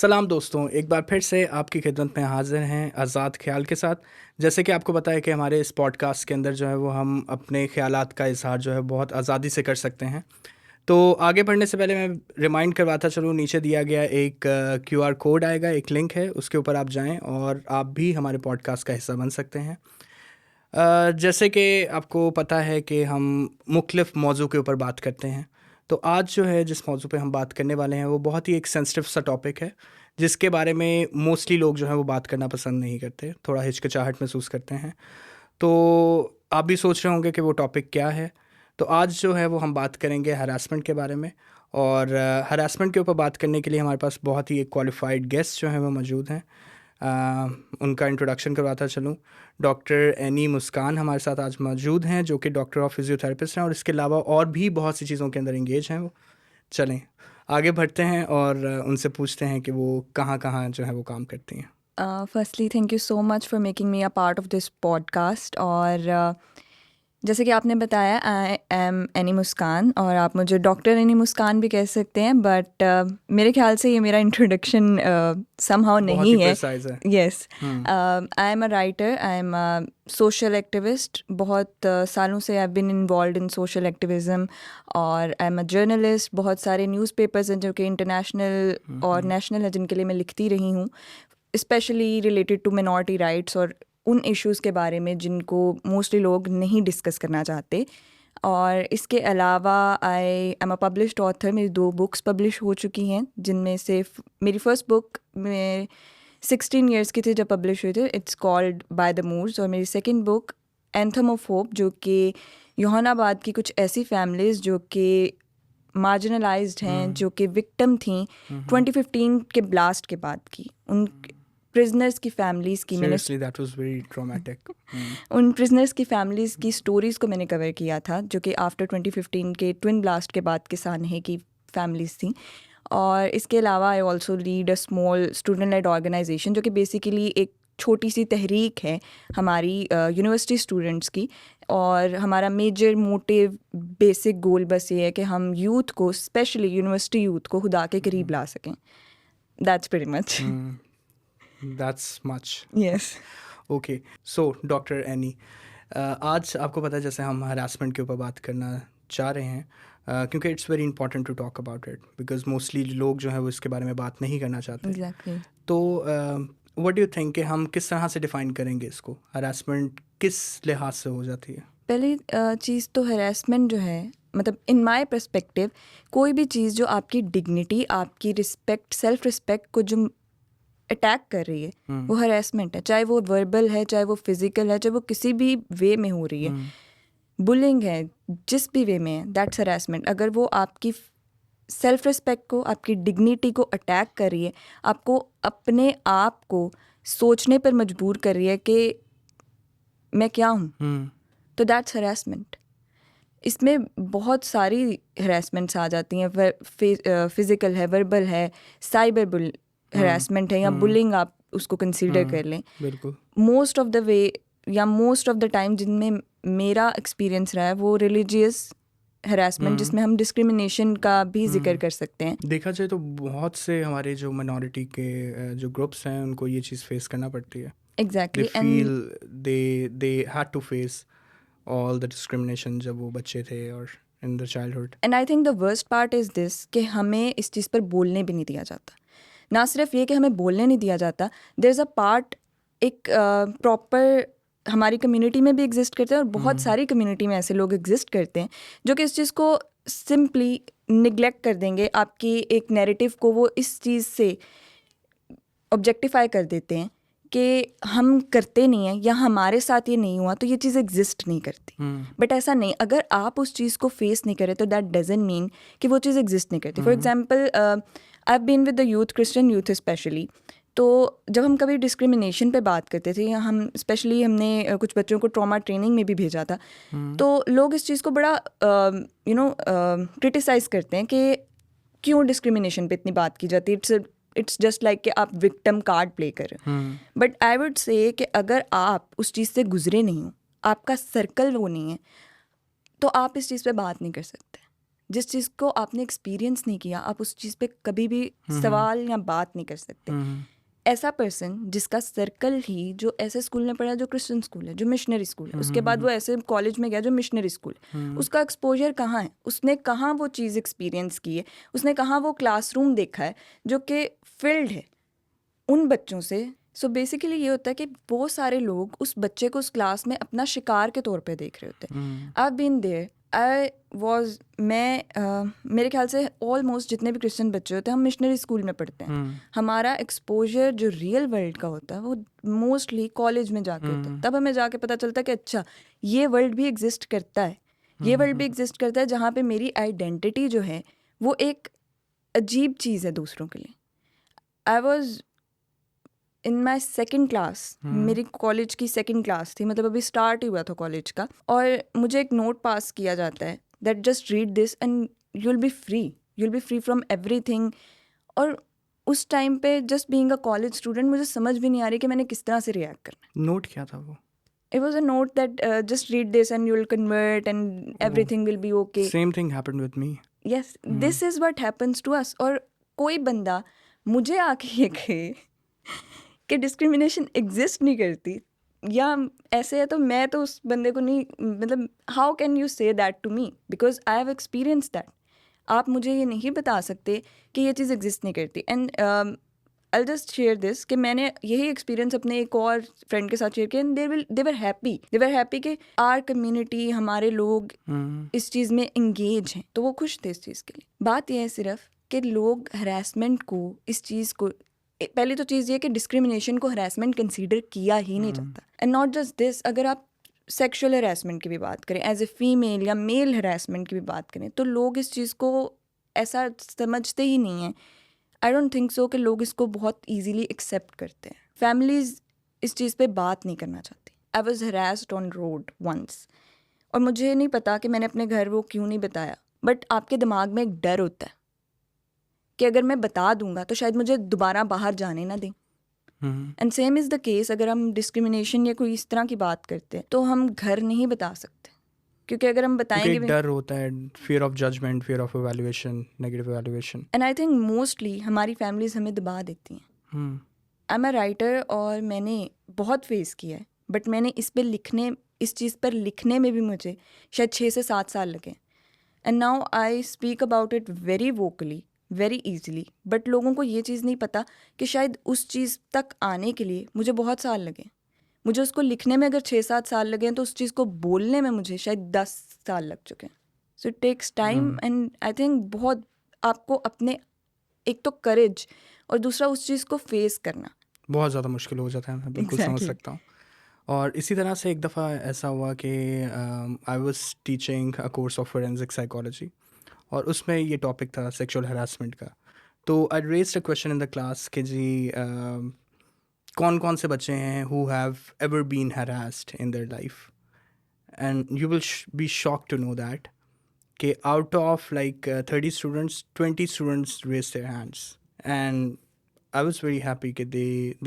सलाम दोस्तों, एक बार फिर से आपकी खिदमत में हाज़िर हैं आज़ाद ख़्याल के साथ। जैसे कि आपको पता है कि हमारे इस पॉडकास्ट के अंदर जो है वो हम अपने ख़्यालात का इज़हार जो है बहुत आज़ादी से कर सकते हैं। तो आगे बढ़ने से पहले मैं रिमाइंड करवाता चलूँ, नीचे दिया गया एक क्यूआर कोड आएगा, एक लिंक है, उसके ऊपर आप जाएँ और आप भी हमारे पॉडकास्ट का हिस्सा बन सकते हैं। जैसे कि आपको पता है कि हम मुख्तलिफ़ मौज़ू के ऊपर बात करते हैं। तो आज जो है जिस मौज़ू पे हम बात करने वाले हैं वो बहुत ही एक सेंसिटिव सा टॉपिक है, जिसके बारे में मोस्टली लोग जो हैं वो बात करना पसंद नहीं करते, थोड़ा हिचकिचाहट महसूस करते हैं। तो आप भी सोच रहे होंगे कि वो टॉपिक क्या है। तो आज जो है वो हम बात करेंगे हरासमेंट के बारे में। और हरासमेंट के ऊपर बात करने के लिए हमारे पास बहुत ही एक क्वालिफाइड गेस्ट जो हैं वो मौजूद हैं। उनका इंट्रोडक्शन करवाता चलूँ। डॉक्टर एनी मुस्कान हमारे साथ आज मौजूद हैं, जो कि डॉक्टर ऑफ फिजियोथेरेपिस्ट हैं और इसके अलावा और भी बहुत सी चीज़ों के अंदर इंगेज हैं वो। चलें आगे बढ़ते हैं और उनसे पूछते हैं कि वो कहाँ कहाँ जो है वो काम करती हैं। Firstly thank you so much for making me a part of this podcast. और जैसे कि आपने बताया, आई एम एनी मुस्कान, और आप मुझे डॉक्टर एनी मुस्कान भी कह सकते हैं, बट मेरे ख्याल से ये मेरा इंट्रोडक्शन समहाउ बहुत ही नहीं है। प्रिसाइज है। Yes, I am a writer, I am a social activist. बहुत सालों से I been involve in social activism, और आई एम अ जर्नलिस्ट। बहुत सारे न्यूज़पेपर्स हैं जो कि इंटरनेशनल और नेशनल है, जिनके लिए मैं लिखती रही हूँ, specially related to minority rights और उन इश्यूज़ के बारे में जिनको मोस्टली लोग नहीं डिस्कस करना चाहते। और इसके अलावा आई एम अ पब्लिश्ड ऑथर। मेरी 2 बुक्स पब्लिश हो चुकी हैं, जिनमें से मेरी फर्स्ट बुक में 16 इयर्स की थी जब पब्लिश हुई थी, it's called by the moors. और मेरी second book anthem of hope, जो कि योहानाबाद की कुछ ऐसी फैमिलीज़ जो कि मार्जिनलाइज्ड हैं, जो कि विक्टिम थी 2015 के ब्लास्ट के बाद की, उन प्रिजनर्स की फैमिलीज़ की मैंने seriously that was very traumatic. उन प्रिजनर्स की फैमिलीज़ की स्टोरीज़ को मैंने कवर किया था, जो कि आफ्टर 2015 के ट्विन ब्लास्ट के बाद के सानहे की फैमिलीज़ थी। और इसके अलावा I also lead a small student led organisation, जो कि बेसिकली एक छोटी सी तहरीक है हमारी यूनिवर्सिटी स्टूडेंट्स की। और हमारा मेजर मोटिव, बेसिक गोल बस ये है कि हम यूथ को, स्पेशली यूनिवर्सिटी यूथ को, खुदा के करीब ला सकें। That's pretty much. That's much. Yes. Okay, so doctor any, आज आपको पता है जैसे हम हरासमेंट के ऊपर बात करना चाह रहे हैं, क्योंकि it's very important to talk about it, because mostly लोग जो है वो इसके बारे में बात नहीं करना चाहते। एग्जैक्टली। तो व्हाट डू यू थिंक कि हम किस तरह से डिफ़ाइन करेंगे इसको, हरासमेंट किस लिहाज से हो जाती है? पहली चीज़ तो हरासमेंट जो है, मतलब इन माय पर्सपेक्टिव, कोई भी चीज़ जो आपकी डिग्निटी, आपकी रिस्पेक्ट, सेल्फ रिस्पेक्ट को जो अटैक कर रही है, वो हरासमेंट है। चाहे वो वर्बल है, चाहे वो फिजिकल है, चाहे वो किसी भी वे में हो रही है, बुलिंग है, जिस भी वे में है, दैट्स हरासमेंट। अगर वो आपकी सेल्फ रिस्पेक्ट को, आपकी डिग्निटी को अटैक कर रही है, आपको अपने आप को सोचने पर मजबूर कर रही है कि मैं क्या हूँ, तो दैट्स हरासमेंट। इसमें बहुत सारी हरासमेंट्स आ जाती हैं। फिजिकल है, वर्बल है, साइबर हरासमेंट है, या बुलिंग आप उसको कंसीडर कर लें। बिल्कुल। मोस्ट ऑफ द वे या मोस्ट ऑफ द टाइम जिनमें मेरा एक्सपीरियंस रहा है, वो रिलीजियस हरासमेंट, जिसमें हम डिस्क्रिमिनेशन का भी जिक्र कर सकते हैं। देखा जाए तो बहुत से हमारे जो मिनॉरिटी के जो ग्रुप्स हैं उनको ये चीज़ फेस करना पड़ती है। They exactly. Feel they had to face all the discrimination जब वो बच्चे थे और in the childhood. And I think the worst part is this, कि हमें इस चीज़ पर बोलने भी नहीं दिया जाता। ना सिर्फ ये कि हमें बोलने नहीं दिया जाता, देयर इज़ अ पार्ट, एक प्रॉपर हमारी कम्युनिटी में भी एग्जिस्ट करते हैं, और बहुत सारी कम्युनिटी में ऐसे लोग एग्जिस्ट करते हैं जो कि इस चीज़ को सिंपली निगलेक्ट कर देंगे। आपकी एक नैरेटिव को वो इस चीज़ से ऑब्जेक्टिफाई कर देते हैं कि हम करते नहीं हैं, या हमारे साथ ये नहीं हुआ, तो ये चीज़ एग्जिस्ट नहीं करती। बट ऐसा नहीं, अगर आप उस चीज़ को फेस नहीं करें तो दैट डजंट मीन कि वो चीज़ एग्जिस्ट नहीं करती। For example, I have been with the youth, Christian youth specially. तो जब हम कभी डिस्क्रिमिनेशन पे बात करते थे, या हम स्पेशली हमने कुछ बच्चों को ट्रॉमा ट्रेनिंग में भी भेजा था, तो लोग इस चीज़ को बड़ा क्रिटिसाइज़ करते हैं कि क्यों डिस्क्रिमिनेशन पे इतनी बात की जाती है। इट्स जस्ट लाइक कि आप विक्टिम कार्ड प्ले कर रहे हो। बट आई वुड से कि अगर आप उस चीज़ से गुजरे नहीं हो, आपका सर्कल वो नहीं है, तो आप इस चीज़ पे बात नहीं कर सकते। जिस चीज़ को आपने एक्सपीरियंस नहीं किया, आप उस चीज़ पे कभी भी सवाल या बात नहीं कर सकते। ऐसा पर्सन जिसका सर्कल ही जो ऐसे स्कूल में पढ़ा जो क्रिश्चियन स्कूल है, जो मिशनरी स्कूल है, उसके बाद वो ऐसे कॉलेज में गया जो मिशनरी स्कूल है, उसका एक्सपोजर कहाँ है, उसने कहाँ वो चीज़ एक्सपीरियंस की है, उसने कहाँ वो क्लासरूम देखा है जो कि फील्ड है उन बच्चों से। सो बेसिकली ये होता है कि बहुत सारे लोग उस बच्चे को उस क्लास में अपना शिकार के तौर पे देख रहे होते हैं। I been there, I was, मेरे ख्याल से ऑलमोस्ट जितने भी क्रिश्चियन बच्चे होते हैं, हम मिशनरी स्कूल में पढ़ते हैं। हमारा एक्सपोजर जो रियल वर्ल्ड का होता है वो मोस्टली कॉलेज में जाके होता है। तब हमें जाके पता चलता है कि अच्छा ये वर्ल्ड भी एग्जिस्ट करता है, ये वर्ल्ड भी एग्जिस्ट करता है जहाँ पे मेरी आइडेंटिटी जो है वो एक अजीब चीज़ है दूसरों के लिए। I was in my second class, मेरी कॉलेज की सेकेंड क्लास थी, मतलब अभी स्टार्ट ही हुआ था कॉलेज का, और मुझे एक नोट पास किया जाता है that just read this and you will B free from everything. और उस टाइम पे just being a college student मुझे समझ भी नहीं आ रही कि मैंने किस तरह से रिएक्ट करना है। नोट क्या था वो? It was a note that just read this and you will convert and everything will be okay. Same thing happened with me. Yes, this is what happens to us. और कोई बंदा मुझे आके ये कहे कि डिस्क्रिमिनेशन एग्जिस्ट नहीं करती या ऐसे है, तो मैं तो उस बंदे को नहीं, मतलब how can you say that to me, because I have experience that. आप मुझे ये नहीं बता सकते कि ये चीज़ एग्जिस्ट नहीं करती। And I just share this कि मैंने यही एक्सपीरियंस अपने एक और फ्रेंड के साथ शेयर किया एंड दे वर हैप्पी कि आर कम्युनिटी, हमारे लोग इस चीज़ में इंगेज हैं, तो वो खुश थे इस चीज़ के लिए। बात यह है सिर्फ कि लोग हरासमेंट को, इस चीज़ को, पहली तो चीज़ ये कि डिस्क्रिमिनेशन को हरासमेंट कंसीडर किया ही नहीं जाता। एंड नॉट जस्ट दिस, अगर आप सेक्सुअल हरासमेंट की भी बात करें, एज ए फीमेल या मेल हरासमेंट की भी बात करें, तो लोग इस चीज़ को ऐसा समझते ही नहीं हैं। आई डोंट थिंक सो कि लोग इसको बहुत ईजीली एक्सेप्ट करते हैं। फैमिलीज इस चीज़ पे बात नहीं करना चाहती। I was harassed on road once, और मुझे नहीं पता कि मैंने अपने घर वो क्यों नहीं बताया, बट आपके दिमाग में एक डर होता है कि अगर मैं बता दूंगा तो शायद मुझे दोबारा बाहर जाने ना दें। And same is the case अगर हम डिस्क्रिमिनेशन या कोई इस तरह की बात करते हैं तो हम घर नहीं बता सकते, क्योंकि अगर हम बताएंगे भी, डर होता है, fear of judgement, fear of evaluation, negative evaluation. And I think mostly हमारी फैमिलीज हमें दबा देती हैं। आई एम अ राइटर और मैंने बहुत फेस किया है, बट मैंने इस चीज़ पर लिखने में भी मुझे शायद 6 से 7 साल लगे। And now I speak about it very vocally, very easily, but लोगों को ये चीज़ नहीं पता कि शायद उस चीज़ तक आने के लिए मुझे बहुत साल लगे। मुझे उसको लिखने में अगर 6-7 साल लगे हैं तो उस चीज़ को बोलने में मुझे शायद 10 साल लग चुके हैं। So it takes time and I think बहुत आपको अपने, एक तो करेज और दूसरा उस चीज़ को फेस करना बहुत ज़्यादा मुश्किल हो जाता है, मैं बिल्कुल समझ सकता हूँ। और इसी तरह से एक दफ़ा ऐसा हुआ कि I was teaching a course of forensic psychology, और उसमें ये टॉपिक था सेक्सुअल हरासमेंट का। तो I raised a question in the class कि जी कौन कौन से बच्चे हैं who have ever been harassed in their life, and you will be shocked to know that कि out of like 30 students, 20 students raised their hands, and I was very happy that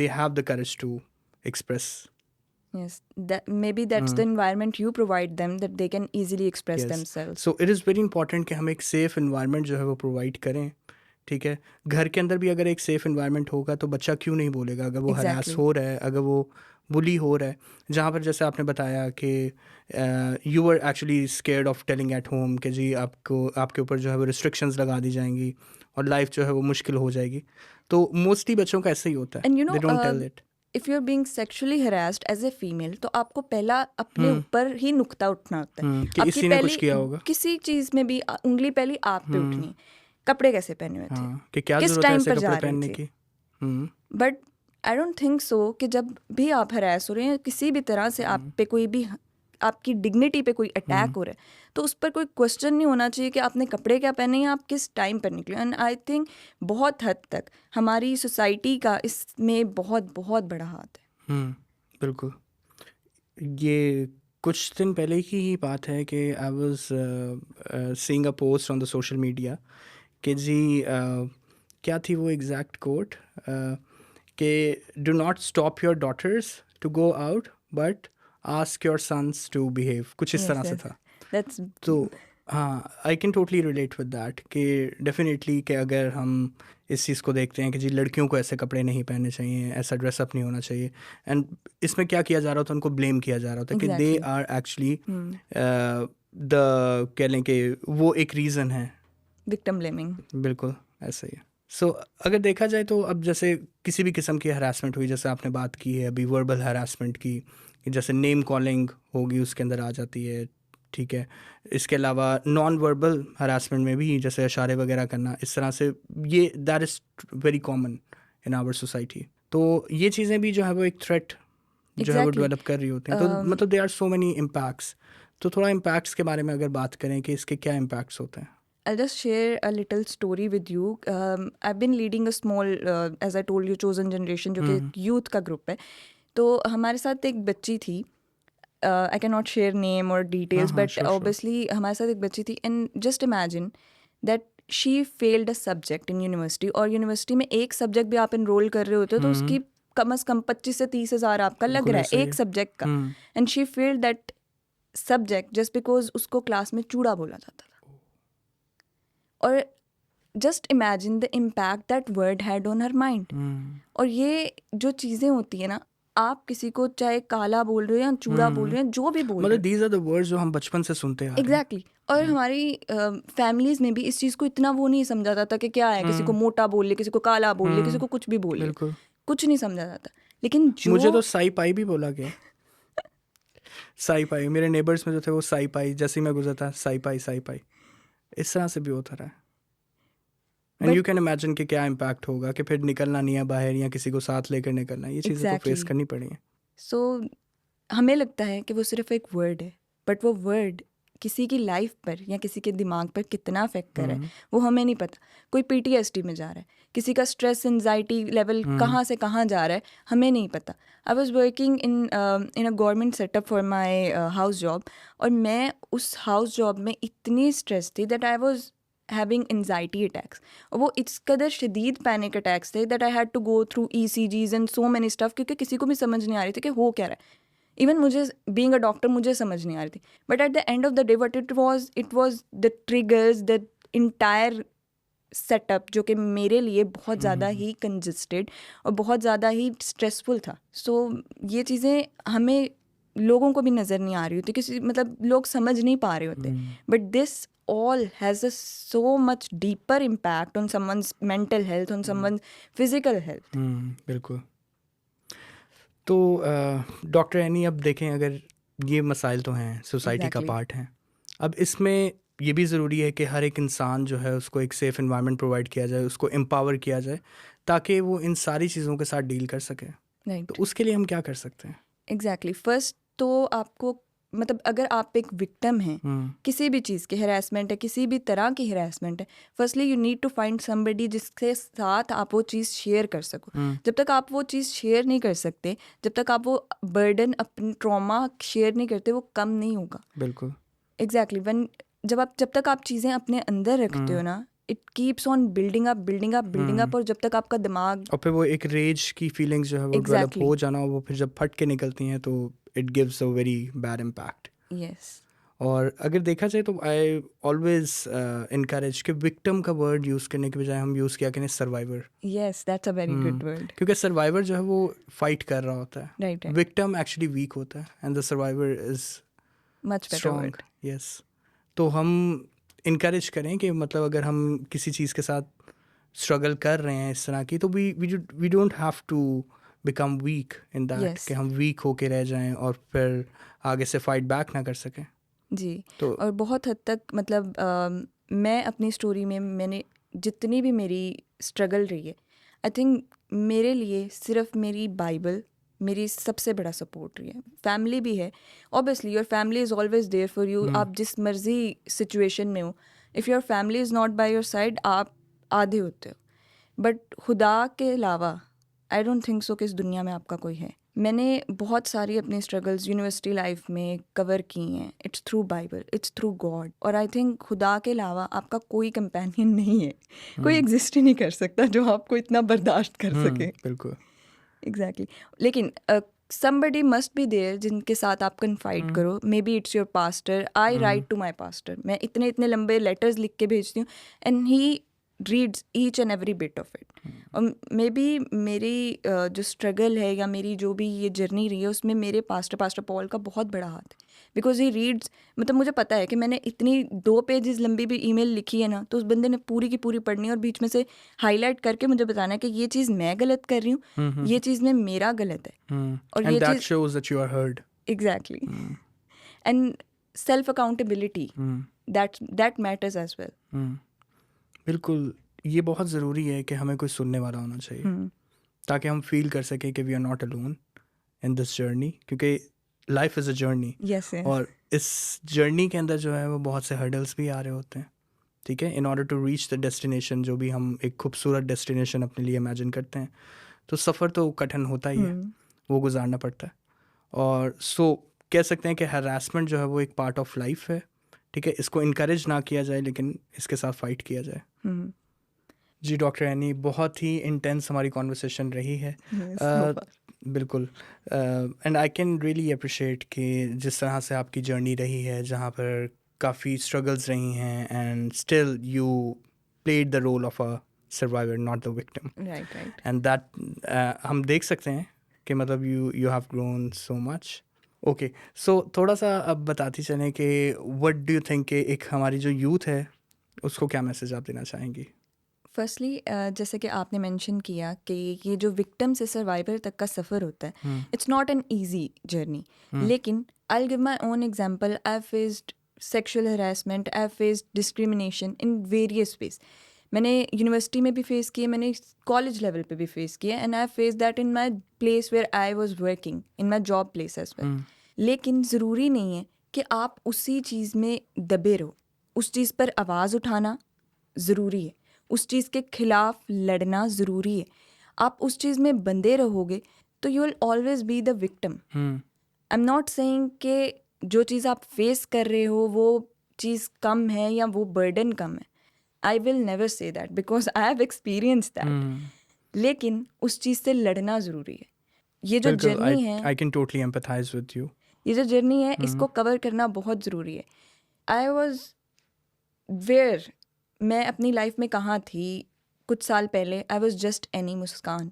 they have the courage to express. Yes, that maybe that's the environment you provide them, that they can easily express Yes. themselves. So it is very important कि हम एक safe environment जो है वो provide करें। ठीक है, घर के अंदर भी अगर एक सेफ इन्वायरमेंट होगा तो बच्चा क्यों नहीं बोलेगा अगर वो हरास हो रहा है, अगर वो बुली हो रहा है। जहाँ पर जैसे आपने बताया कि you were actually scared of telling at home कि जी आपके ऊपर जो है वो रिस्ट्रिक्शंस लगा दी जाएंगी और लाइफ जो है वो मुश्किल हो जाएगी। तो मोस्टली बच्चों का ऐसा ही होता है, And you know, they don't tell it. if you're being sexually harassed as a female, तो आपको पहला अपने ऊपर ही नुक्ता उठना होता है कि इसी ने कुछ किया होगा, किसी चीज में भी उंगली पहली आप पे उठनी। कपड़े कैसे पहने हुए थे, कि क्या किस जरूरत है टाइम ऐसे पर कपड़े जा रहे पहनने थे। की। बट आई डोंट थिंक सो कि जब भी आप हरास हो रहे हैं, किसी भी तरह से आप पे कोई भी, आपकी डिग्निटी पे कोई अटैक हो रहा है, तो उस पर कोई क्वेश्चन नहीं होना चाहिए कि आपने कपड़े क्या पहने हैं, आप किस टाइम पर निकले। एंड आई थिंक बहुत हद तक हमारी सोसाइटी का इसमें बहुत बहुत बड़ा हाथ है। बिल्कुल। ये कुछ दिन पहले की ही बात है कि I was seeing a post on the social media कि जी क्या थी वो एग्जैक्ट कोट, कि do not stop your daughters to go out but ask your sons to behave, कुछ इस तरह से था। That's तो हाँ, I can totally relate with that कि डेफिनेटली कि अगर हम इस चीज़ को देखते हैं कि जी लड़कियों को ऐसे कपड़े नहीं पहनने चाहिए, ऐसा ड्रेसअप नहीं होना चाहिए, एंड इसमें क्या किया जा रहा होता है, उनको ब्लेम किया जा रहा होता है कि they exactly. Are actually the कह लें कि वो एक रीज़न है। Victim blaming. बिल्कुल ऐसा ही है। सो अगर देखा जाए तो अब जैसे किसी भी किस्म की हरासमेंट हुई, जैसे आपने बात की है अभी वर्बल हरासमेंट की, कि जैसे नेम कॉलिंग होगी उसके अंदर आ जाती है, ठीक है। इसके अलावा नॉन वर्बल हरासमेंट में भी जैसे इशारे वगैरह करना, इस तरह से, ये that is very common in our society. तो ये चीज़ें भी जो है वो एक थ्रेट जो है वो एग्जैक्टली। डेवलप कर रही होती हैं। तो मतलब they are so many impacts. तो थोड़ा इम्पैक्ट्स के बारे में अगर बात करें कि इसके क्या इम्पैक्ट्स होते हैं। I'll just share a little story with you. I've been leading a small, as I told you, chosen generation, जो कि यूथ का ग्रुप है. तो हमारे साथ एक बच्ची थी. I cannot share name or details, हाँ, but श्योर श्योर। obviously हमारे साथ एक बच्ची थी. And just imagine that she failed a subject in university. और यूनिवर्सिटी में एक सब्जेक्ट भी आप इनरोल कर रहे होते हो तो उसकी कम से कम 25 से 30 हज़ार आपका लग बिल्कुल रहा ऐसा है ही एक है। सब्जेक्ट का. And she failed that subject just because उसको क्लास में चूड़ा बोला जाता था. और just imagine the impact that word had on her mind. और ये जो चीज़ें होती है ना, आप किसी को चाहे काला बोल रहे हो या चूड़ा बोल रहे हो, जो भी बोल रहे मतलब हो, दीज आर द वर्ड्स जो हम बचपन से सुनते आ रहे हैं। एग्जैक्टली. और हमारी फैमिलीज में भी इस चीज़ को इतना वो नहीं समझा जाता कि क्या है, किसी को मोटा बोल ले, किसी को काला बोल ले, किसी को कुछ भी बोल ले, बिल्कुल। कुछ नहीं समझा जाता. लेकिन मुझे तो जो साई पाई भी बोला गया। साई पाई, मेरे नेबर्स में जो थे वो साई पाई, जैसे ही मैं गुजरता साई पाई साई पाई, इस तरह से भी होता रहा है। And but you can imagine कि क्या इम्पैक्ट होगा कि फिर निकलना नहीं है बाहर या किसी को साथ लेकर निकलना, ये चीज़ें तो फेस एग्जैक्टली. करनी पड़ी हैं। सो हमें लगता है कि वो सिर्फ एक वर्ड है, बट वो वर्ड किसी की लाइफ पर या किसी के दिमाग पर कितना अफेक्ट कर रहा है वो हमें नहीं पता. कोई पीटीएसडी में जा रहा है, किसी का स्ट्रेस एंजाइटी लेवल कहाँ से कहाँ जा रहा है, हमें नहीं पता. I was working in a government setup for my house job. और मैं उस हाउस जॉब में इतनी स्ट्रेस थी that I was having anxiety attacks. और वो इस कदर शदीद पैनिक अटैक्स थे that I had to go through ECGs and so many stuff, क्योंकि किसी को भी समझ नहीं आ रही थी कि हो क्या रहा है. इवन मुझे बीइंग अ डॉक्टर मुझे समझ नहीं आ रही थी. But at the end of the day what it was the triggers, the entire setup, जो कि मेरे लिए बहुत ज़्यादा ही कंजस्टेड और बहुत ज़्यादा ही स्ट्रेसफुल था. सो ये चीज़ें हमें लोगों को भी नज़र नहीं आ रही होती, किसी मतलब लोग समझ नहीं पा रहे होते. But this all has a so much deeper impact on someone's mental health, on someone's physical health. बिल्कुल. तो डॉक्टर एनी, अब देखें अगर ये मसाइल तो हैं, सोसाइटी का Exactly. पार्ट हैं, अब इसमें ये भी ज़रूरी है कि हर एक इंसान जो है उसको एक सेफ़ एनवायरनमेंट प्रोवाइड किया जाए, उसको एम्पावर किया जाए ताकि वो इन सारी चीज़ों के साथ डील कर सके. Right. तो उसके लिए हम क्या कर सकते हैं? एग्जैक्टली. फर्स्ट तो आपको मतलब अगर आप एक विक्टिम हैं किसी भी चीज़ की, हरासमेंट है, किसी भी तरह की हरासमेंट है, firstly you need to find somebody जिसके साथ आप वो चीज़ शेयर कर सको. जब तक आप वो चीज़ शेयर नहीं कर सकते, जब तक आप वो बर्डन, अपनी ट्रॉमा शेयर नहीं करते, वो कम नहीं होगा. बिल्कुल. एग्जैक्टली. जब तक आप चीज़ें अपने अंदर रखते हो ना, it keeps on building up building up building up. और जब तक आपका दिमाग, और फिर वो एक रेज की फीलिंग्स जो है वो डेवलप एग्जैक्टली, हो जाना, वो फिर जब फट के निकलती हैं तो it gives a very bad impact. Yes. और अगर देखा जाए तो आई ऑलवेज इनकरेज कि विक्टिम का वर्ड यूज़ करने के बजाय हम यूज़ किया करें survivor. Yes, that's a very good word. क्योंकि सर्वाइवर जो है वो फाइट कर रहा होता है, right, right. Victim actually weak होता है, and the survivor is much better strong. Word. Yes. तो हम इनकरेज करें कि मतलब अगर हम किसी चीज़ के साथ स्ट्रगल कर रहे हैं इस तरह की, तो we don't have to become weak in that Yes. कि हम वीक होके रह जाएं और फिर आगे से फाइट बैक ना कर सकें. जी. तो और बहुत हद तक मतलब मैं अपनी स्टोरी में मैंने जितनी भी मेरी स्ट्रगल रही है, आई थिंक मेरे लिए सिर्फ मेरी बाइबल मेरी सबसे बड़ा सपोर्ट रही है. फैमिली भी है, obviously your family is always there for you. आप जिस मर्जी सिचुएशन में हो, if your family is not by your side, आप आधे होते हो. बट खुदा के अलावा आई डोंट थिंक सो कि इस दुनिया में आपका कोई है. मैंने बहुत सारी अपनी स्ट्रगल्स यूनिवर्सिटी लाइफ में कवर की हैं. It's through Bible, it's through God. और आई थिंक खुदा के अलावा आपका कोई कंपेनियन नहीं है, कोई एग्जिस्ट ही नहीं कर सकता जो आपको इतना बर्दाश्त कर सके. बिल्कुल. एग्जैक्टली. लेकिन somebody must be there जिनके साथ आप कन्फाइड करो. Maybe it's your pastor. I write to my pastor. मैं इतने इतने लंबे लेटर्स लिख के भेजती हूँ and he reads each and every bit of it. और मे बी मेरी जो स्ट्रगल है या मेरी जो भी ये जर्नी रही है उसमें मेरे पास्टर पॉल का बहुत बड़ा हाथ है. बिकॉज ही रीड्स, मतलब मुझे पता है कि मैंने इतनी 2 पेजेस लंबी भी ईमेल लिखी है ना, तो उस बंदे ने पूरी की पूरी पढ़नी और बीच में से हाईलाइट करके मुझे बताना है कि ये चीज़ मैं गलत कर रही हूँ, ये चीज़ में मेरा गलत है. और And ये that चीज़ shows that you are heard. Exactly. And self accountability, that matters as well. बिल्कुल, ये बहुत ज़रूरी है कि हमें कोई सुनने वाला होना चाहिए ताकि हम फील कर सकें कि we are not alone in this journey, क्योंकि life is a journey. Yes. और इस जर्नी के अंदर जो है वो बहुत से हर्डल्स भी आ रहे होते हैं. ठीक है, in order to reach the destination, जो भी हम एक खूबसूरत डेस्टिनेशन अपने लिए इमेजिन करते हैं, तो सफ़र तो कठिन होता ही है, वो गुजारना पड़ता है. और कह सकते हैं कि हरासमेंट जो है वो एक पार्ट ऑफ लाइफ है. ठीक है, इसको इनकरेज ना किया जाए लेकिन इसके साथ फाइट किया जाए. जी डॉक्टर एनी, बहुत ही इंटेंस हमारी कॉन्वर्सेशन रही है. बिल्कुल. And I can really appreciate कि जिस तरह से आपकी जर्नी रही है, जहाँ पर काफ़ी स्ट्रगल्स रही हैं and still you played the role of a survivor, not the victim. Right. And that हम देख सकते हैं कि मतलब you have grown so much. Okay, so थोड़ा सा अब बताती चलें कि व्हाट डू यू थिंक कि एक हमारी जो यूथ है उसको क्या मैसेज आप देना चाहेंगी? फर्स्टली जैसे कि आपने मेंशन किया कि ये जो विक्टिम से सर्वाइवर तक का सफ़र होता है, it's not an easy journey. लेकिन I will give my own example. I faced sexual harassment, I faced discrimination in various ways. मैंने यूनिवर्सिटी में भी फेस किए, मैंने कॉलेज लेवल पे भी फेस किया, and I face that in my place where I was working, in my job place as well. लेकिन ज़रूरी नहीं है कि आप उसी चीज़ में दबे रहो. उस चीज़ पर आवाज़ उठाना ज़रूरी है, उस चीज़ के खिलाफ लड़ना ज़रूरी है. आप उस चीज़ में बंधे रहोगे तो you will always be the victim. I am not saying कि जो चीज़ आप फेस कर रहे हो वो चीज़ कम है या वो बर्डन कम है. I will never say that because I have experience that. लेकिन उस चीज़ से लड़ना ज़रूरी है. ये जो जर्नी है, I can totally empathise with you. ये जो जर्नी है इसको कवर करना बहुत ज़रूरी है. आई वॉज वेयर, मैं अपनी लाइफ में कहाँ थी कुछ साल पहले. I was just any Muskan.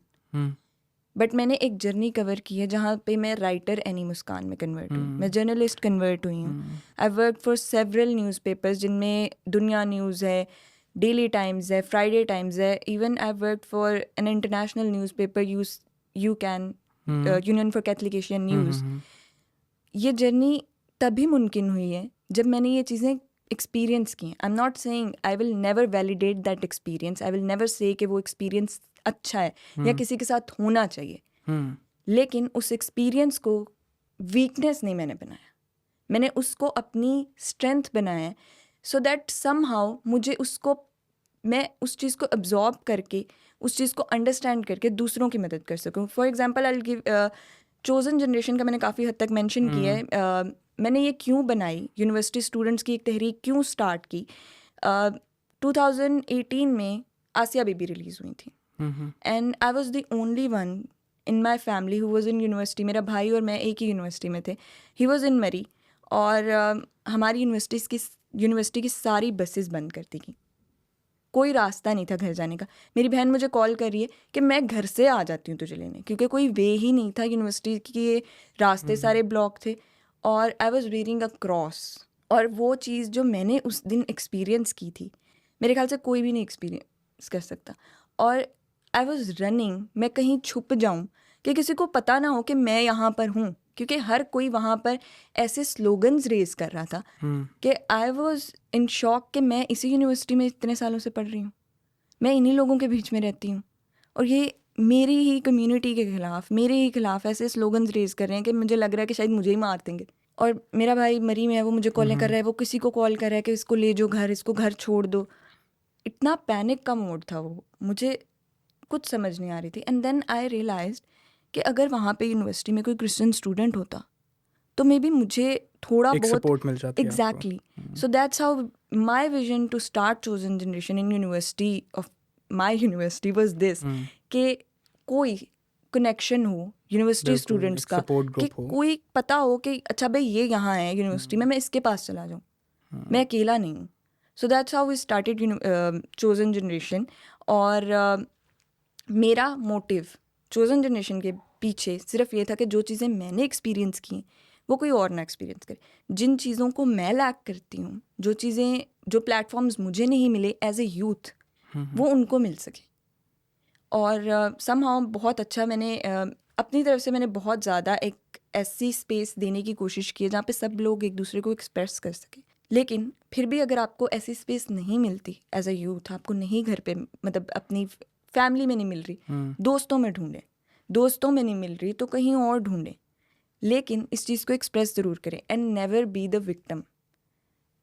But मैंने एक जर्नी कवर की है जहाँ पे मैं राइटर एनी मुस्कान में कन्वर्ट हुई, मैं जर्नलिस्ट कन्वर्ट हुई हूँ. I work for several newspapers जिनमें दुनिया न्यूज़ है, डेली टाइम्स है, फ्राइडे टाइम्स है. Even I work for an international newspaper, you can, union for Catholic Asian news. ये जर्नी तभी मुमकिन हुई है जब मैंने ये चीज़ें एक्सपीरियंस की. I am not saying, I will never validate that experience, I will never say कि वो एक्सपीरियंस अच्छा है या किसी के साथ होना चाहिए. लेकिन उस एक्सपीरियंस को वीकनेस नहीं मैंने बनाया, मैंने उसको अपनी स्ट्रेंथ बनाया है. सो दैट समहाउ मुझे उसको, मैं उस चीज़ को अब्जॉर्ब करके, उस चीज़ को अंडरस्टैंड करके दूसरों की मदद कर सकूँ. For example I will give chosen generation का मैंने काफ़ी हद तक मेंशन किया है. मैंने ये क्यों बनाई, यूनिवर्सिटी स्टूडेंट्स की एक तहरीक क्यों स्टार्ट की. 2018 में आसिया बीबी रिलीज़ हुई थी and I was the only one in my family who was in university. मेरा भाई और मैं एक ही यूनिवर्सिटी में थे. ही वॉज इन मरी और हमारी यूनिवर्सिटी की सारी बसेस बंद कर दी गई. कोई रास्ता नहीं था घर जाने का. मेरी बहन मुझे कॉल कर रही है कि मैं घर से आ जाती हूँ तुझे लेने, क्योंकि कोई वे ही नहीं था. यूनिवर्सिटी के रास्ते सारे ब्लॉक थे और I was wearing a cross. और वो चीज़ जो मैंने उस दिन एक्सपीरियंस की थी, मेरे ख्याल से कोई भी नहीं एक्सपीरियंस कर सकता. और आई वॉज रनिंग, मैं कहीं छुप जाऊँ कि किसी को पता ना हो कि मैं यहाँ पर हूँ, क्योंकि हर कोई वहाँ पर ऐसे स्लोगन्स रेज कर रहा था कि आई वॉज इन शॉक कि मैं इसी यूनिवर्सिटी में इतने सालों से पढ़ रही हूँ, मैं इन्हीं लोगों के बीच में रहती हूँ और ये मेरी ही कम्युनिटी के खिलाफ, मेरे ही खिलाफ ऐसे स्लोगन्स रेज कर रहे हैं कि मुझे लग रहा है कि शायद मुझे ही मार देंगे. और मेरा भाई मरी में है, वो मुझे कॉल कर रहा है, वो किसी को कॉल कर रहा है कि इसको ले जाओ घर, इसको घर छोड़ दो. इतना पैनिक का मोड था वो, मुझे कुछ समझ नहीं आ रही थी. एंड देन आई रियलाइज्ड कि अगर वहाँ पे यूनिवर्सिटी में कोई क्रिश्चियन स्टूडेंट होता तो मे बी मुझे थोड़ा एक बहुत सपोर्ट मिल जाती. Exactly. So that's how my vision to start Chosen Generation in university of my university was this कि कनेक्शन हो यूनिवर्सिटी बिल्कुल, स्टूडेंट्स एक का, सपोर्ट कि ग्रुप हो। कोई पता हो कि अच्छा भाई ये यहाँ है यूनिवर्सिटी में, मैं इसके पास चला जाऊँ, मैं अकेला नहीं हूँ. So that's how we started Chosen Generation. और मेरा मोटिव चोजन जनरेशन के पीछे सिर्फ ये था कि जो चीज़ें मैंने एक्सपीरियंस की वो कोई और ना एक्सपीरियंस करे. जिन चीज़ों को मैं लैक करती हूँ, जो प्लेटफॉर्म्स मुझे नहीं मिले एज ए यूथ, वो उनको मिल सके. और समहाउ बहुत अच्छा मैंने अपनी तरफ से मैंने बहुत ज़्यादा एक ऐसी स्पेस देने की कोशिश की है जहाँ पे सब लोग एक दूसरे को एक्सप्रेस कर सके. लेकिन फिर भी अगर आपको ऐसी स्पेस नहीं मिलती एज अ यूथ, आपको नहीं घर पे, मतलब अपनी फैमिली में नहीं मिल रही, दोस्तों में ढूंढें. दोस्तों में नहीं मिल रही तो कहीं और ढूंढें. लेकिन इस चीज़ को एक्सप्रेस ज़रूर करें and never be the victim.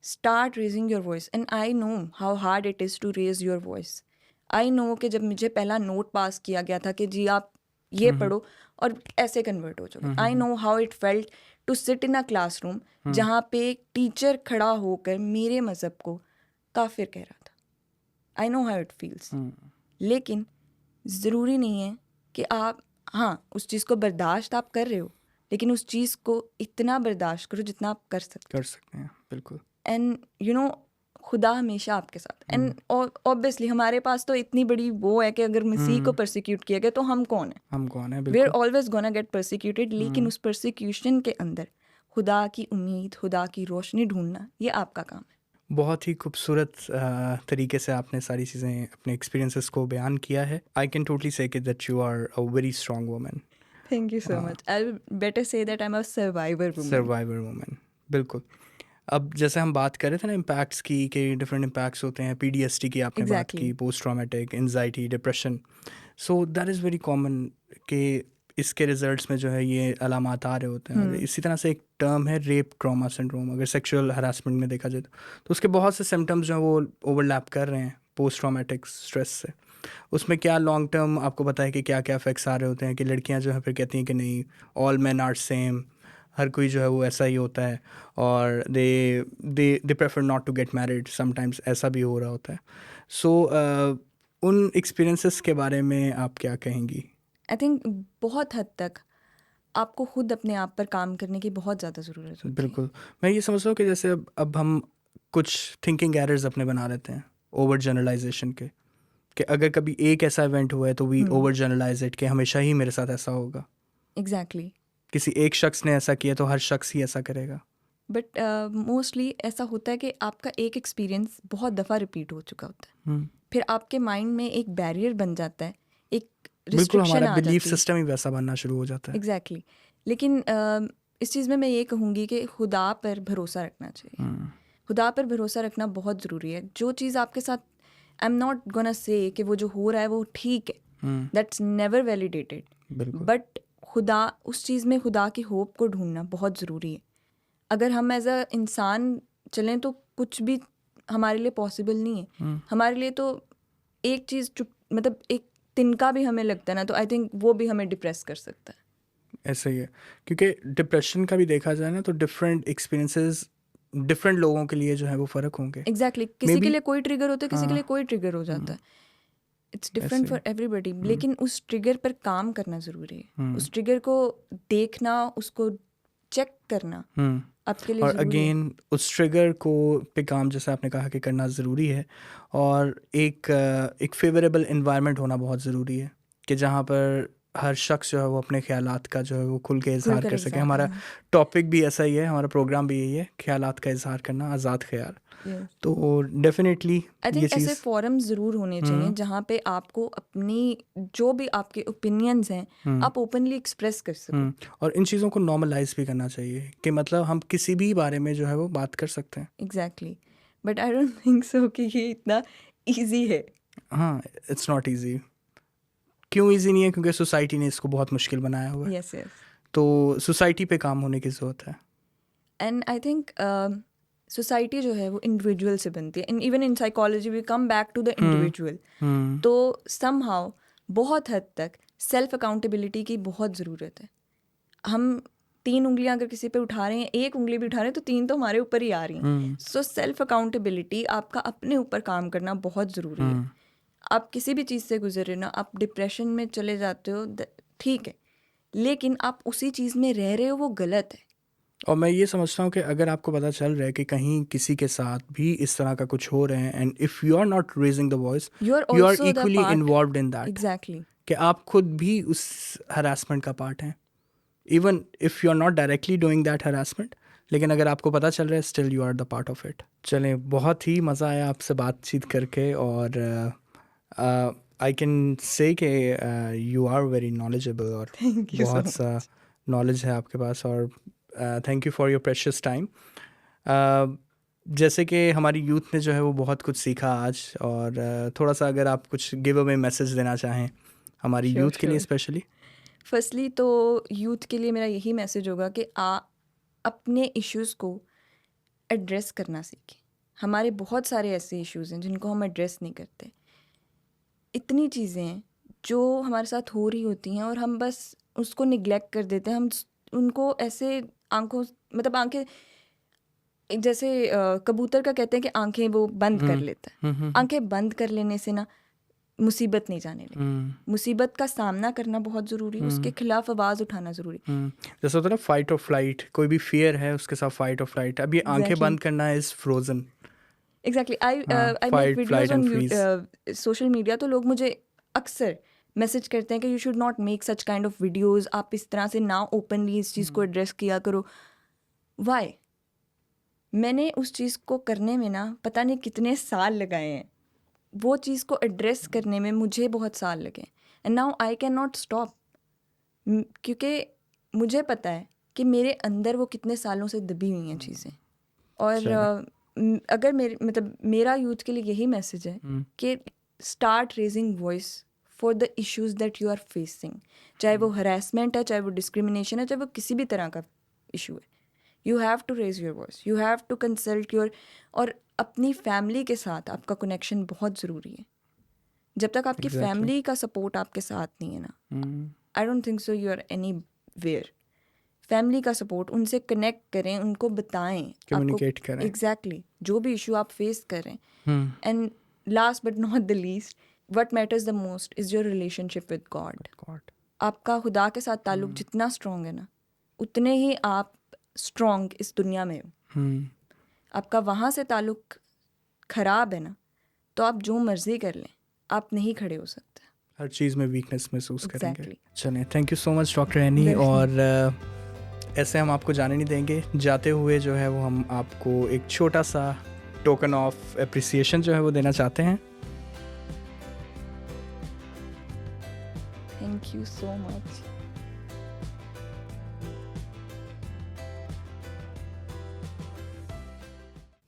Start raising your voice. And I know how hard it is to raise your voice. I know कि जब मुझे पहला नोट पास किया गया था कि जी आप ये पढ़ो और ऐसे कन्वर्ट हो जाओगे, I know how it felt to sit in a classroom जहाँ पे एक टीचर खड़ा होकर मेरे मज़हब को काफिर कह रहा था. आई नो हाउ इट फील्स. लेकिन ज़रूरी नहीं है कि आप, हाँ, उस चीज़ को बर्दाश्त आप कर रहे हो, लेकिन उस चीज़ को इतना बर्दाश्त करो जितना आप कर सकते हैं. बिल्कुल. एंड यू नो खुदा हमेशा आपके साथ. एंड ऑब्वियसली हमारे पास तो इतनी बड़ी वो है कि अगर मसीह को परसिक्यूट किया गया तो हम कौन है. We are always gonna get persecuted. लेकिन उस परसिक्यूशन के अंदर खुदा की उम्मीद, खुदा की रोशनी ढूंढना, ये आपका काम है. बहुत ही खूबसूरत तरीके से आपने सारी चीज़ें अपने एक्सपीरियंसेस को बयान किया है. I can totally say that you are a very strong woman. Thank you so much. I will better say that I am a survivor woman. बिल्कुल. अब जैसे हम बात कर रहे थे ना इम्पैक्ट्स की, कि डिफरेंट इम्पैक्ट्स होते हैं. PTSD की आपने बात की, post traumatic, anxiety, depression. So that is very common कि इसके रिजल्ट्स में जो है ये अलामात आ रहे होते हैं. और इसी तरह से एक टर्म है रेप ट्रॉमा सिंड्रोम. अगर सेक्सुअल हरासमेंट में देखा जाए तो उसके बहुत से सिम्टम्स जो हैं वो ओवरलैप कर रहे हैं पोस्ट ट्रॉमेटिक स्ट्रेस से. उसमें क्या लॉन्ग टर्म आपको पता है कि क्या क्या इफेक्ट्स आ रहे होते हैं, कि लड़कियां जो है फिर कहती हैं कि नहीं, ऑल मैन आर सेम, हर कोई जो है वो ऐसा ही होता है, और they they prefer not to get married. Sometimes ऐसा भी हो रहा होता है. सो उन एक्सपीरियंसेस के बारे में आप क्या कहेंगी? आई थिंक बहुत हद तक आपको खुद अपने आप पर काम करने की बहुत ज़्यादा ज़रूरत होती है. बिल्कुल. मैं ये समझ रहा हूँ कि जैसे अब हम कुछ थिंकिंग एरर्स अपने बना लेते हैं ओवर जनरलाइजेशन के, कि अगर कभी एक ऐसा इवेंट हुआ है तो वी ओवर जनरलाइज इट, कि हमेशा ही मेरे साथ ऐसा होगा. एग्जैक्टली. किसी एक शख्स ने ऐसा किया तो हर शख्स ही ऐसा करेगा. बट मोस्टली ऐसा होता है कि आपका एक एक्सपीरियंस बहुत दफ़ा रिपीट हो चुका होता है. फिर आपके माइंड में एक बैरियर बन जाता है, एक बिल्कुल, रिस्ट्रिक्शन हमारा आ बिलीफ जाती है. सिस्टम ही वैसा बनना शुरू हो जाता है. एग्जैक्टली. लेकिन इस चीज़ में मैं ये कहूँगी कि खुदा पर भरोसा रखना चाहिए. खुदा पर भरोसा रखना बहुत ज़रूरी है. जो चीज़ आपके साथ, I am not gonna say कि वो जो हो रहा है वो ठीक है, दैट्स नेवर वैलिडेटेड. बट खुदा, उस चीज़ में खुदा की होप को ढूंढना बहुत ज़रूरी है. अगर हम एज अ इंसान चलें तो कुछ भी हमारे लिए पॉसिबल नहीं है. हमारे लिए तो एक चीज़ मतलब एक तिनका भी हमें लगता है ना, तो आई थिंक वो भी हमें डिप्रेस कर सकता है. ऐसा ही है, क्योंकि डिप्रेशन का भी देखा जाए ना तो डिफरेंट एक्सपीरियंसेस डिफरेंट लोगों के लिए जो है वो फ़र्क होंगे. एग्जैक्टली. किसी Maybe- के लिए कोई ट्रिगर होता है, किसी के लिए कोई ट्रिगर हो जाता है. It's different for everybody. लेकिन उस ट्रिगर पर काम करना ज़रूरी है. उस ट्रिगर को देखना, उसको चेक करना आपके लिए और ज़रूरी है. अगेन उस ट्रिगर को पे काम, जैसे आपने कहा, कि करना ज़रूरी है. और एक फेवरेबल इन्वायरमेंट होना बहुत ज़रूरी है, कि जहाँ पर हर शख्स जो है वो अपने ख्यालात का जो है वो खुल के इजहार कर सके. हमारा टॉपिक भी ऐसा ही है, हमारा प्रोग्राम भी यही है, ख्यालात का इजहार करना, आज़ाद ख्याल. तो डेफिनेटली आई थिंक ऐसे फोरम ज़रूर होने चाहिए जहाँ पे आपको अपनी जो भी आपके ओपिनियंस हैं आप ओपनली एक्सप्रेस कर सकें. और इन चीज़ों को नॉर्मलाइज भी करना चाहिए, कि मतलब हम किसी भी बारे में जो है वो बात कर सकते हैं. Exactly. But I don't think सो कि ये इतना ईजी है. हाँ, इट्स नॉट ईजी. क्यों ईजी नहीं है? क्योंकि सोसाइटी ने इसको बहुत मुश्किल बनाया हुआ है. Yes yes. तो सोसाइटी पे काम होने की ज़रूरत है. एंड आई थिंक सोसाइटी जो है वो इंडिविजुअल से बनती है. And even in psychology we come back to the individual. तो समहाउ बहुत हद तक सेल्फ अकाउंटेबिलिटी की बहुत ज़रूरत है. हम 3 उंगलियां अगर किसी पे उठा रहे हैं, एक उंगली भी उठा रहे हैं, तो 3 तो हमारे ऊपर ही आ रही हैं. सो सेल्फ अकाउंटेबिलिटी, आपका अपने ऊपर काम करना बहुत ज़रूरी है. आप किसी भी चीज़ से गुजर रहे हो ना, आप डिप्रेशन में चले जाते हो, ठीक है, लेकिन आप उसी चीज़ में रह रहे हो, वो गलत है। और मैं ये समझता हूँ कि अगर आपको पता चल रहा है कि कहीं किसी के साथ भी इस तरह का कुछ हो रहे हैं, and if you are not raising the voice, you are you are also the equally part. Involved in that, exactly. कि आप खुद भी उस हरासमेंट का पार्ट हैं, even if you are not directly doing that harassment, लेकिन अगर आपको पता चल रहा है, still you are the part of it. चलें, बहुत ही मज़ा आया आपसे बातचीत करके, और आई कैन से कि यू आर वेरी नॉलेजेबल, और थैंक यू सो बहुत सा मच। नॉलेज है आपके पास, और thank you for your precious time. जैसे कि हमारी यूथ ने जो है वो बहुत कुछ सीखा आज, और थोड़ा सा अगर आप कुछ गिव अवे मैसेज देना चाहें हमारी श्योर यूथ के लिए श्योर। स्पेशली। फर्स्टली तो यूथ के लिए मेरा यही मैसेज होगा कि अपने इश्यूज़ को एड्रेस करना सीखें। हमारे बहुत सारे ऐसे इश्यूज़ हैं जिनको हम एड्रेस नहीं करते। इतनी चीज़ें हैं जो हमारे साथ हो रही होती हैं और हम बस उसको निग्लेक्ट कर देते हैं। हम उनको ऐसे आंखों मतलब आंखें जैसे कबूतर का कहते हैं कि आंखें वो बंद कर लेता है। आंखें बंद कर लेने से ना मुसीबत नहीं जाने लगी। मुसीबत का सामना करना बहुत ज़रूरी है, उसके खिलाफ आवाज़ उठाना ज़रूरी है। जैसे होता है ना फाइट और फ्लाइट, कोई भी फियर है उसके साथ फाइट और फ्लाइट। अब ये आंखें एग्जैक्टली बंद करना इज़ फ्रोजन। एग्जैक्टली। हाँ, I make fight flight videos and on freeze. Social media, तो लोग मुझे अक्सर मैसेज करते हैं कि you should not make such kind of videos, आप इस तरह से ना ओपनली इस चीज़ को एड्रेस किया करो। वाई? मैंने उस चीज़ को करने में ना पता नहीं कितने साल लगाए हैं। वो चीज़ को एड्रेस करने में मुझे बहुत साल लगे, and now I can not stop, क्योंकि मुझे पता है कि मेरे अंदर वो कितने सालों से दबी हुई हैं चीज़ें। और चले। अगर मेरा यूथ के लिए यही मैसेज है कि start raising voice for the issues that you are facing. चाहे वो हरासमेंट है, चाहे वो डिस्क्रिमिनेशन है, चाहे वो किसी भी तरह का इशू है, you have to raise your voice, you have to consult your. और अपनी फैमिली के साथ आपका कनेक्शन बहुत ज़रूरी है। जब तक आपकी एग्जैक्टली। फैमिली का सपोर्ट आपके साथ नहीं है ना, I don't think so you are anywhere. Family का सपोर्ट, उनसे कनेक्ट करें, उनको बताएं आपको कम्युनिकेट करें। एग्जैक्टली जो भी इशू आप फेस कर रहे हैं। And last but not the least, what matters the most is your relationship with God. God. आपका खुदा के साथ ताल्लुक जितना स्ट्रॉन्ग है ना, उतने ही आप स्ट्रॉन्ग इस दुनिया में हो। आपका वहाँ से ताल्लुक खराब है ना, तो आप जो मर्जी कर लें, आप नहीं खड़े हो सकते। हर चीज़ में वीकनेस महसूस करेंगे। एग्जैक्टली। चलें, thank you so much doctor any. और ऐसे हम आपको जाने नहीं देंगे। जाते हुए जो है वो हम आपको एक छोटा सा टोकन ऑफ अप्रिसिएशन जो है वो देना चाहते हैं। Thank you so much.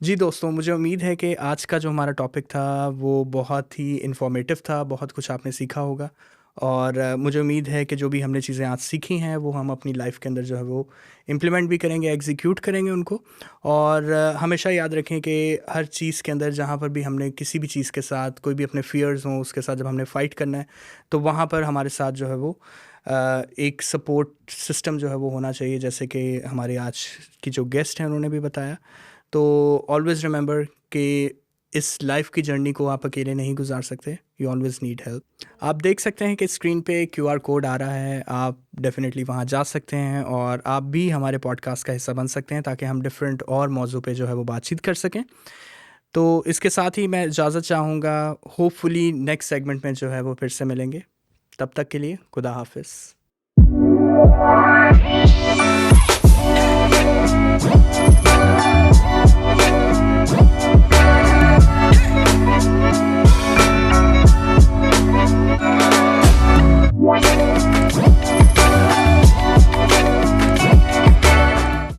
जी दोस्तों, मुझे उम्मीद है कि आज का जो हमारा टॉपिक था वो बहुत ही इन्फॉर्मेटिव था, बहुत कुछ आपने सीखा होगा। और मुझे उम्मीद है कि जो भी हमने चीज़ें आज सीखी हैं वो हम अपनी लाइफ के अंदर जो है वो इम्प्लीमेंट भी करेंगे, एग्जीक्यूट करेंगे उनको। और हमेशा याद रखें कि हर चीज़ के अंदर जहाँ पर भी हमने किसी भी चीज़ के साथ कोई भी अपने फियर्स हों उसके साथ जब हमने फ़ाइट करना है, तो वहाँ पर हमारे साथ जो है वो एक सपोर्ट सिस्टम जो है वो होना चाहिए, जैसे कि हमारे आज की जो गेस्ट हैं उन्होंने भी बताया। तो ऑलवेज़ रिमेंबर कि इस लाइफ की जर्नी को आप अकेले नहीं गुजार सकते, यू ऑलवेज़ नीड हेल्प। आप देख सकते हैं कि स्क्रीन पे QR कोड आ रहा है, आप डेफिनेटली वहाँ जा सकते हैं और आप भी हमारे पॉडकास्ट का हिस्सा बन सकते हैं, ताकि हम डिफरेंट और मौजू पे जो है वो बातचीत कर सकें। तो इसके साथ ही मैं इजाज़त चाहूँगा। होपफुली नेक्स्ट सेगमेंट में जो है वो फिर से मिलेंगे। तब तक के लिए खुदा हाफिज़।